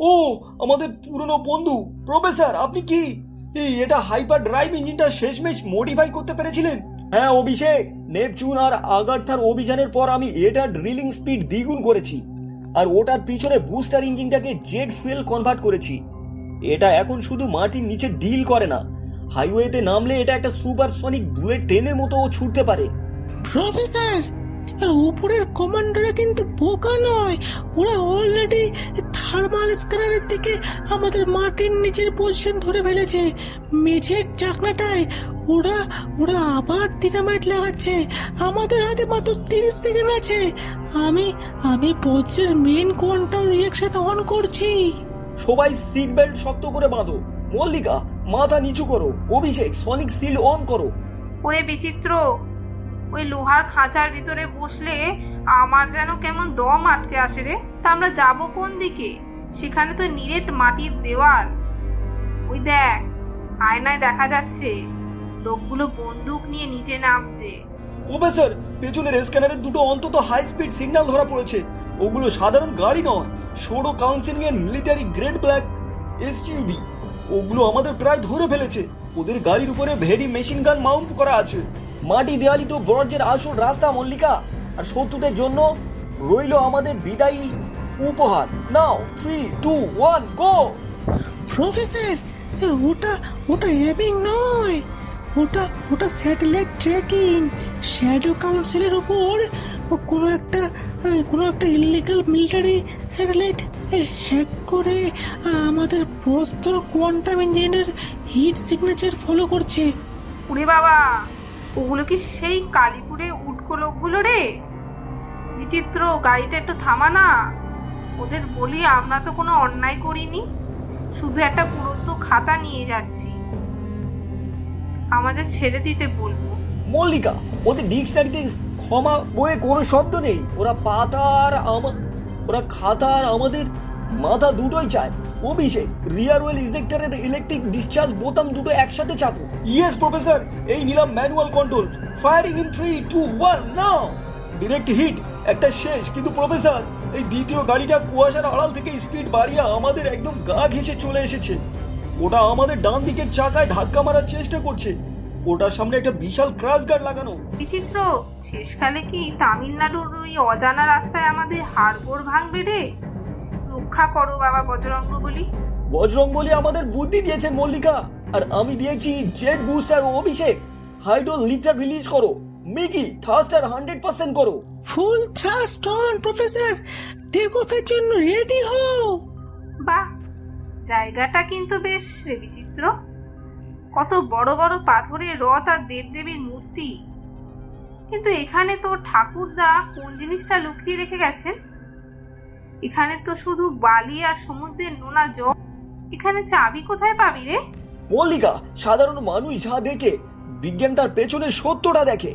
ও, আমাদের পুরনো বন্ধু প্রফেসর, আপনি কি এটা হাইপার ড্রাইভ ইঞ্জিনটা শেষমেশ মডিফাই করতে পেরেছিলেন? হ্যাঁ অভিষেক, নেপচুন আর আগারথার অভিযানের পর আমি এটা ড্রিলিং স্পিড দ্বিগুণ করেছি, আর ওটার পিছনে বুস্টার ইঞ্জিনটাকে জেট ফুয়েল কনভার্ট করেছি। এটা এখন শুধু মাটির নিচে ডিল করে না, হাইওয়েতে নামলে এটা একটা সুপারসনিক বুলেট ট্রেনের মতো ছুটতে পারে। প্রফেসর, উপরের কমান্ডাররা কিন্তু বোকা নয়। ওরা অলরেডি থার্মাল স্ক্যানারের দিকে আমাদের মাটির নিচের পজিশন ধরে ফেলেছে। মেঝের চাকনাটায় ওরা ওরা আবার ডিনামাইট লাগাচ্ছে। আমাদের হাতে মাত্র 30 সেকেন্ড আছে। আমি আমি বজ্রের মেন কোয়ান্টাম রিঅ্যাকশন অন করছি। সবাই সিট বেল্ট শক্ত করে বাঁধো। মল্লিকা, মাথা নিচু করো। অভিষেক, সনিক সিল অন করো। ওরে বিচিত্র, ওই লোহার খাঁচার ভিতরে বসলে আমার যেন কেমন দম আটকে আসে রে। তা আমরা যাবো কোন দিকে? সেখানে তো নিরেট মাটির দেওয়াল। ওই দেখ, আয়নায় দেখা যাচ্ছে লোকগুলো বন্দুক নিয়ে নিচে নামছে। প্রফেসর, পেছনের স্ক্যানারের দুটো অন্তত হাই স্পিড সিগন্যাল ধরা পড়েছে। ওগুলো সাধারণ গাড়ি নয়, সোডো কাউন্সিলিং এর মিলিটারি গ্রেড ব্ল্যাক এসইউভি। ওগুলো আমাদের প্রায় ধরে ফেলেছে। ওদের গাড়ির উপরে ভেরি মেশিন গান মাউন্ট করা আছে। মাটি দেওয়ালি তো ব্রজের আসল রাস্তা মল্লিকা, আর শত্রুদের জন্য রইল আমাদের বিদায়ী উপহার। নাও 3, 2, 1 গো। প্রফেসর, ওটা ওটা এবিং নয়, ওটা ওটা স্যাটেলাইট ট্র্যাকিং। শ্যাডো কাউন্সিলের উপর কোনো একটা ইলিগাল মিলিটারি স্যাটেলাইট হ্যাক করে আমাদের প্রস্তর কোয়ান্টাম ইঞ্জিনের হিট সিগনেচার ফলো করছে। উরে বাবা, ওগুলো কি সেই কালীপুরে উটকো লোকগুলো রে? বিচিত্র, গাড়িটা একটু থামা না। ওদের বলি আমরা তো কোনো অন্যায় করিনি, শুধু একটা পুরোত্ব খাতা নিয়ে যাচ্ছি, আমাদের ছেড়ে দিতে বলবো। মল্লিকা, ওদের ডিকশনারিতে ক্ষমা বইয়ে কোনো শব্দ নেই। ওরা খাতা আর আমাদের মাথা দুটোই চায়। অভিষেক, রিয়ার ওয়েল ইজেক্টরের ইলেকট্রিক ডিসচার্জ বোতাম দুটো একসাথে চাপো। ইয়েস প্রফেসর, এই নিলাম manual control. Firing in 3, 2, 1 now. Direct hit একটা শেষ। কিন্তু প্রফেসর, এই দ্বিতীয় গাড়িটা কুয়াশার আড়াল থেকে স্পিড বাড়িয়ে আমাদের একদম গা ঘেঁষে চলে এসেছে। ওটা আমাদের ডান দিকের চাকায় ধাক্কা মারার চেষ্টা করছে। ওটার সামনে একটা বিশাল ক্রাশ গার্ড লাগানো। বিচিত্র, শেষকালে কি তামিলনাড়ুর ওই অজানা রাস্তায় আমাদের হাড়গোড় ভাঙবে রে? রক্ষা করো বাবা বজরঙ্গ বলি। বজরংবলী আমাদের বুদ্ধি দিয়েছে মল্লিকা, আর আমি দিয়েছি জেট বুস্টার। অভিষেক, হাইড্রো লিফটার রিলিজ করো। মিকি, থার্স্টার 100% করো। ফুল থ্রাস্ট অন প্রফেসর, টেক অফের জন্য রেডি হও। বাহ, জায়গাটা কিন্তু বেশ রে বিচিত্র। কত বড় বড় পাথরের রথ আর দেবদেবীর মূর্তি। কিন্তু এখানে তো ঠাকুরদা কোন জিনিসটা লুকিয়ে রেখে গেছেন? এখানে তো শুধু বালি আর সমুদ্রের নোনা জল। এখানে চাবি কোথায় পাবি রে? মল্লিকা, সাধারণ মানুষ যা দেখে, বিজ্ঞান তার পেছনে সত্যটা দেখে।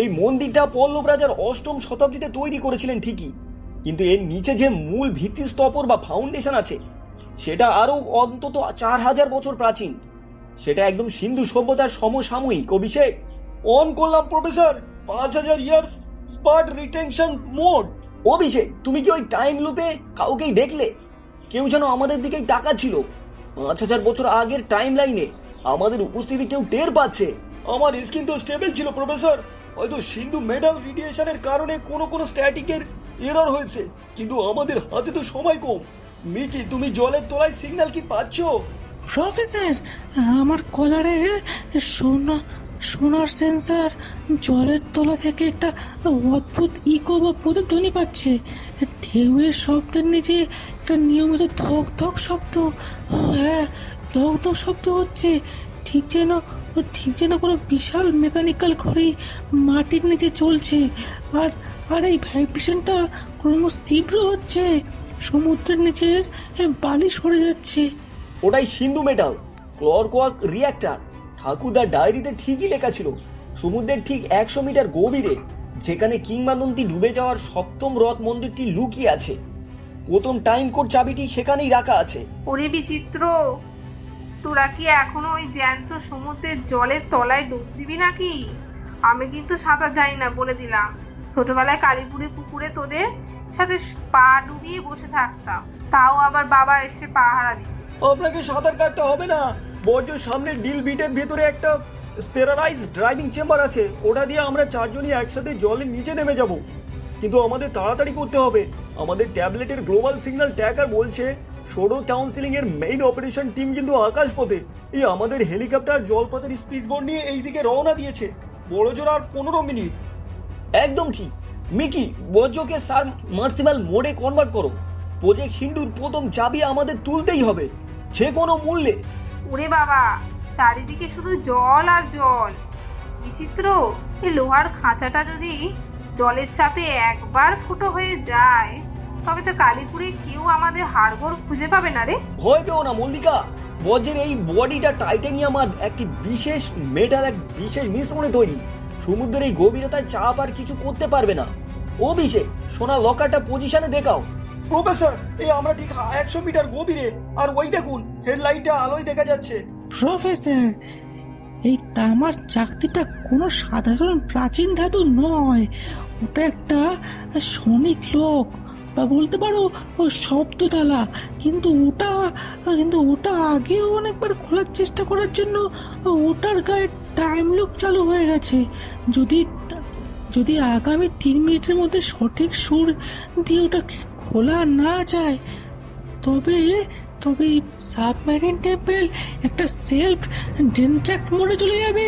এই মন্দিরটা পল্লব রাজার 8ম শতাব্দীতে তৈরি করেছিলেন ঠিকই, কিন্তু এর নিচে যে মূল ভিত্তিস্তপর বা ফাউন্ডেশন আছে, সেটা আরো অন্তত 4000 বছর প্রাচীন। সেটা একদম সিন্ধু সভ্যতার সমসাময়িক। অভিষেক, অন করলাম professor. 5000 years spurt retention mode. Abhishek, তুমি কি ওই টাইম লুপে কাউকেই দেখলে? কেউ যেন আমাদের দিকেই তাকাচ্ছিল। 5000 বছর আগের টাইম লাইনে আমাদের উপস্থিতি কেউ টের পাচ্ছে। আমার স্কিন তো স্টেবল ছিল প্রফেসর। হয়তো সিন্ধু মেটাল রেডিয়েশনের কারণে কোনো স্ট্যাটিকের এরর হয়েছে, কিন্তু আমাদের হাতে তো সময় কম। মিকি, তুমি জলের তলায় সিগন্যাল কি পাচ্ছ? প্রফেসর, আমার কলারের সোনার সেন্সার জলের তলা থেকে একটা অদ্ভুত ইকো বা প্রতিধ্বনি পাচ্ছে। ঢেউয়ের শব্দের নিচে একটা নিয়মিত ধক ধক শব্দ। হ্যাঁ, ধক ধক শব্দ হচ্ছে, ঠিক যেন কোনো বিশাল মেকানিক্যাল ঘড়ি মাটির নিচে চলছে। আর আর এই ভাইব্রেশনটা ক্রমশ তীব্র হচ্ছে। সমুদ্রের নিচের বালি সরে যাচ্ছে। ওটাই সিন্ধু মেটাল ক্লরকওয়ার্ক রিঅ্যাক্টর। ঠাকুরদার ডায়েরিতে ঠিকই লেখা ছিল, সমুদ্রের ঠিক 100 মিটার গভীরে, যেখানে কিংবদন্তি ডুবে যাওয়ার 7ম রথ মন্দিরটি লুকিয়ে আছে। প্রথম টাইম কোড চাবিটি সেখানেই রাখা আছে। ওরে বিচিত্র, তোরা কি এখনো ওই জ্যান্ত সমুদ্রের জলের তলায় ডুব দিবি নাকি? আমি কিন্তু সাঁতার জানি না বলে দিলাম। ছোটবেলায় কালীপুরে পুকুরে তোদের সাথে পা ডুবিয়ে বসে থাকতাম। তাও আবার বাবা এসে পাহারা দিত। আপনাকে সাঁতার কাটতে হবে না, বর্জ্য সামনের ডিল বিটের ভেতরে একটা স্পেরারাইজ ড্রাইভিং চেম্বার আছে, ওটা দিয়ে আমরা চারজনই একসাথে জলের নিচে নেমে যাব। কিন্তু আমাদের তাড়াতাড়ি করতে হবে। আমাদের ট্যাবলেটের গ্লোবাল সিগন্যাল ট্র্যাকার বলছে শোডো কাউন্সিলিং এর মেইন অপারেশন টিম কিন্তু আকাশপথে। এই আমাদের হেলিকপ্টার জলপথের স্পিডবোট নিয়ে এইদিকে রওনা দিয়েছে। বড় জোর আর 15 মিনিট। একদম ঠিক মিকি, বর্জ্যকে সাবমার্সিবল মোডে কনভার্ট করো। প্রজেক্ট সিন্ধুর প্রথম চাবি আমাদের তুলতেই হবে, যে কোনো মূল্যে। ওরে বাবা, চারিদিকে শুধু জল আর জল। বিচিত্র, এই লোহার খাঁচাটা যদি জলের চাপে একবার ফুটো হয়ে যায়, তবে তো কালীপুরে কেউ আমাদের হাড়গোড় খুঁজে পাবে না রে। ভয় পেও না মল্লিকা, বজ্রের এই বডিটা টাইটানিয়াম আর একটি বিশেষ মেটাল, এক বিশেষ মিশ্রণে তৈরি। সমুদ্রের এই গভীরতায় চাপ আর কিছু করতে পারবে না। অভিষেক, সোনা লকারটা পজিশনে দেখাও। প্রফেসর, এই আমরা ঠিক 100 মিটার গভীরে, আর ওই দেখুন হেডলাইটটা আলোয় দেখা যাচ্ছে। প্রফেসর, এই তামার চাকতিটা কোনো সাধারণ প্রাচীন ধাতু নয়, ওটা একটা সনিক লোক বা বলতে পারো ও শব্দতালা। কিন্তু ওটা আগেও অনেকবার খোলার চেষ্টা করার জন্য ওটার গায়ে টাইম লুপ চালু হয়ে গেছে। যদি আগামী 3 মিনিটের মধ্যে সঠিক সুর দিয়ে ওটা খোলা না যায়, তবে এই সাবমেরিন টেম্পল একটা সেলফ ডিস্ট্রাক্ট মোডে চলে যাবে।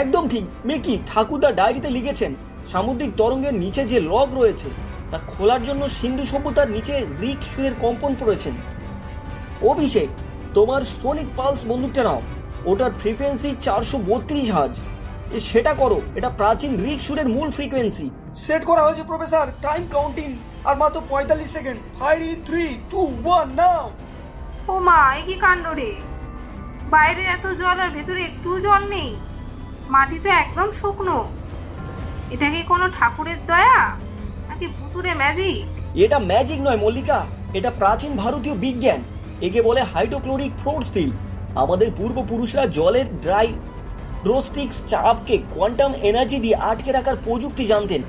একদম ঠিক মিকি, ঠাকুরদা ডায়েরিতে লিখেছেন সামুদ্রিক তরঙ্গের নিচে যে লগ রয়েছে তা খোলার জন্য সিন্ধু সভ্যতার নিচে রিক সুরের কম্পন পড়েছেন। অভিষেক, তোমার সোনিক পালস বন্দুকটা নাও, ওটার ফ্রিকোয়েন্সি 432 হার্জ। সেটা করো, এটা প্রাচীন রিক সুরের মূল ফ্রিকোয়েন্সি। সেট করা হয়েছে প্রফেসর, টাইম কাউন্টিং আর মাত্র 45 সেকেন্ড। ফায়ার ইন 3, 2, 1 নাও। ও মা, এ কি কাণ্ড রে! বাইরে এত জল আর ভেতরে একটুও জল নেই। মাটি তো একদম শুকনো। এটা কি কোনো ঠাকুরের দয়া নাকি ভুতুরে ম্যাজিক? এটা ম্যাজিক নয় মল্লিকা, এটা প্রাচীন ভারতীয় বিজ্ঞান। একে বলে হাইড্রোক্লোরিক ফোর্স ফিল্ড। আমাদের পূর্বপুরুষরা জলের ড্রাই রোস্টিক্স চাপকে কোয়ান্টাম এনার্জি দিয়ে আটকে রাখার প্রযুক্তি জানতেন।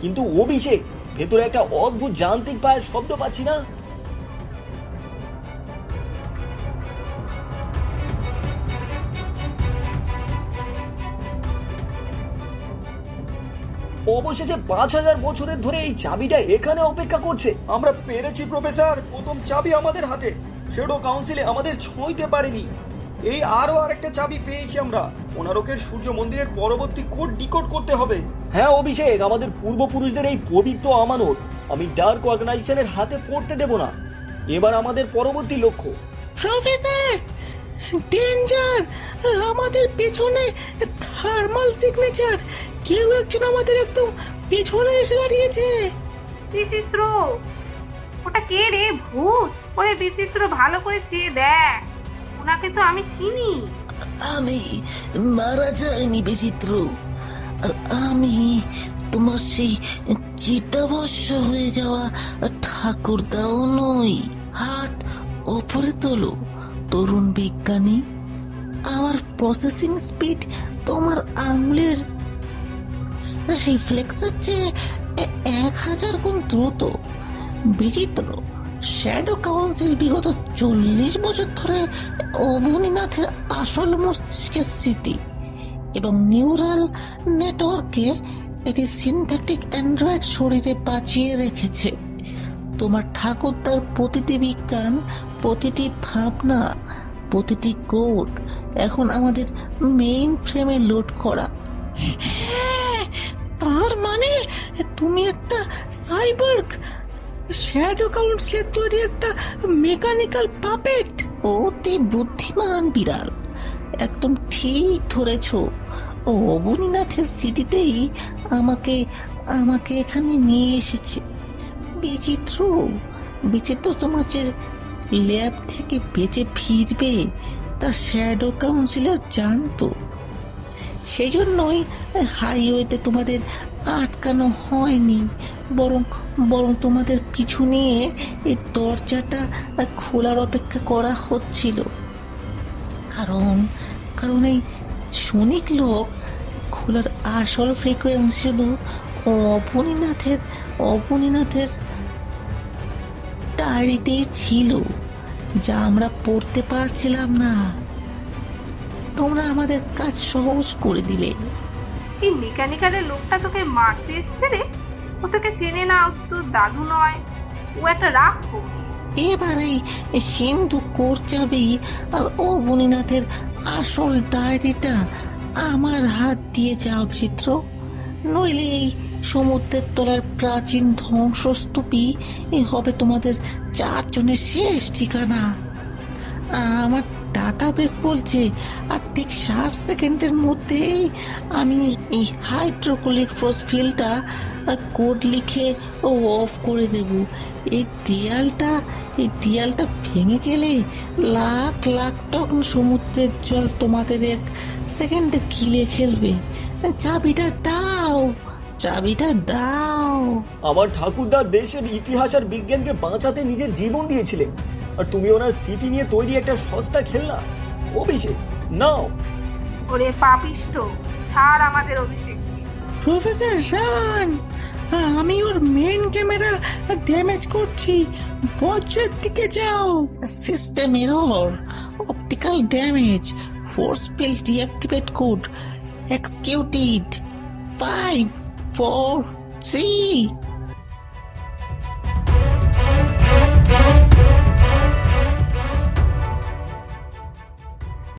কিন্তু অভিষেক, ভেতরে একটা অদ্ভুত যান্ত্রিক পায়ের শব্দ পাচ্ছি না? অবশেষে 5000 বছরের ধরে এই চাবিটা এখানে অপেক্ষা করছে। আমরা পেরেছি প্রফেসর, প্রথম চাবি আমাদের হাতে। শেডো কাউন্সিলে আমাদের ছুঁইতে পারেনি। এই আরো আরেকটা চাবি পেয়েছি আমরা। কোণারকের সূর্য মন্দিরের পরবর্তী কোড ডিকোড করতে হবে। হ্যাঁ অভিষেক, আমাদের পূর্বপুরুষদের এই পবিত্র আমানত আমি ডার্ক অর্গানাইজেশনের হাতে পড়তে দেব না। এবার আমাদের পরবর্তী লক্ষ্য। Professor, danger! আমাদের পেছনে থার্মাল সিগনেচার। কেউ একজন আমাদের একদম পেছনে এসে দাঁড়িয়েছে। বিচিত্র, ওটা কে রে? ভূত? ওরে বিচিত্র, ভালো করে চেয়ে দেখ, ওনাকে তো আমি চিনি। আমি মারা যাইনি বিচিত্র, আর আমি তোমার সেই চিতাভস্য হয়ে যাওয়া ঠাকুরদাও নই। হাত ওপরে তোলো তরুণ বিজ্ঞানী। আমার প্রসেসিং স্পিড তোমার আঙুলের রিফ্লেক্সের চেয়ে 1000 গুণ দ্রুত। বিচিত্র, শ্যাডো কাউন্সিল বিগত 40 বছর ধরে অবনীনাথের আসল মস্তিষ্কের স্মৃতি এবং নিউরাল নেটওয়ার্কে এটি সিনথেটিক অ্যান্ড্রয়েড শরীরে বাঁচিয়ে রেখেছে। তোমার ঠাকুরদার প্রতিটি বিজ্ঞান, প্রতিটি ভাবনা, প্রতিটি কোড এখন আমাদের মেইন ফ্রেমে লোড করা। তার মানে তুমি একটা সাইবর্গ, শ্যাডো কাউন্সিলের তৈরি একটা মেকানিক্যাল পাপেট। অতি বুদ্ধিমান বিড়াল, একদম ঠিক ধরেছ। ও অবনীনাথের স্মৃতিতেই আমাকে এখানে নিয়ে এসেছে। বিচিত্র তোমার যে ল্যাব থেকে বেঁচে ফিরবে তা শ্যাডো কাউন্সিলর জানতো। সেই জন্যই হাইওয়েতে তোমাদের আটকানো হয়নি, বরং তোমাদের পিছু নিয়ে এই দরজাটা খোলার অপেক্ষা করা হচ্ছিল। কারণ এই সনিক লোক খোলার আসল ফ্রিকোয়েন্সি শুধু অবনীনাথের ডায়েরিতেই ছিল, যা আমরা পড়তে পারছিলাম না। তোমরা আমাদের কাজ সহজ করে দিলে। এই মেকানিক্যালের লোকটা তোকে মারতে এসছে রে। ও তোকে চেনে না, ও তোর দাদু নয়, ও একটা রাক্ষস। এবারে সিন্ধু কোরচাবি আর অবনীনাথের আসল ডায়েরিটা আমার হাত দিয়ে যাও চিত্র, নইলে এই সমুদ্রের তলার প্রাচীন ধ্বংসস্তূপই হবে তোমাদের চারজনের শেষ ঠিকানা। আমার ডাটাবেস বলছে আর ঠিক 60 সেকেন্ডের মধ্যেই আমি এই হাইড্রোক্লোরিক ফসফিলটা কোড লিখে অফ করে দেব। এই দেয়ালটা ভেঙে গেলে লাখ লাখ টন সমুদ্রের জল তোমাদের 1 সেকেন্ডে গিলে ফেলবে। চাবিটা দাও, চাবিটা দাও। আমার ঠাকুরদা দেশের ইতিহাস আর বিজ্ঞানকে বাঁচাতে নিজের জীবন দিয়েছিলেন, আর তুমি ওনার স্মৃতি নিয়ে তৈরি একটা সস্তা খেলনা। অভিষেক নাও। ওরে পাপিষ্ট, ছাড় আমাদের অভিষেককে। প্রফেসর রান, আমি ওর মেন ক্যামেরা ড্যামেজ করছি, বজ্রের দিকে যাও। System error, optical damage, force field deactivate code executed. 5 4 3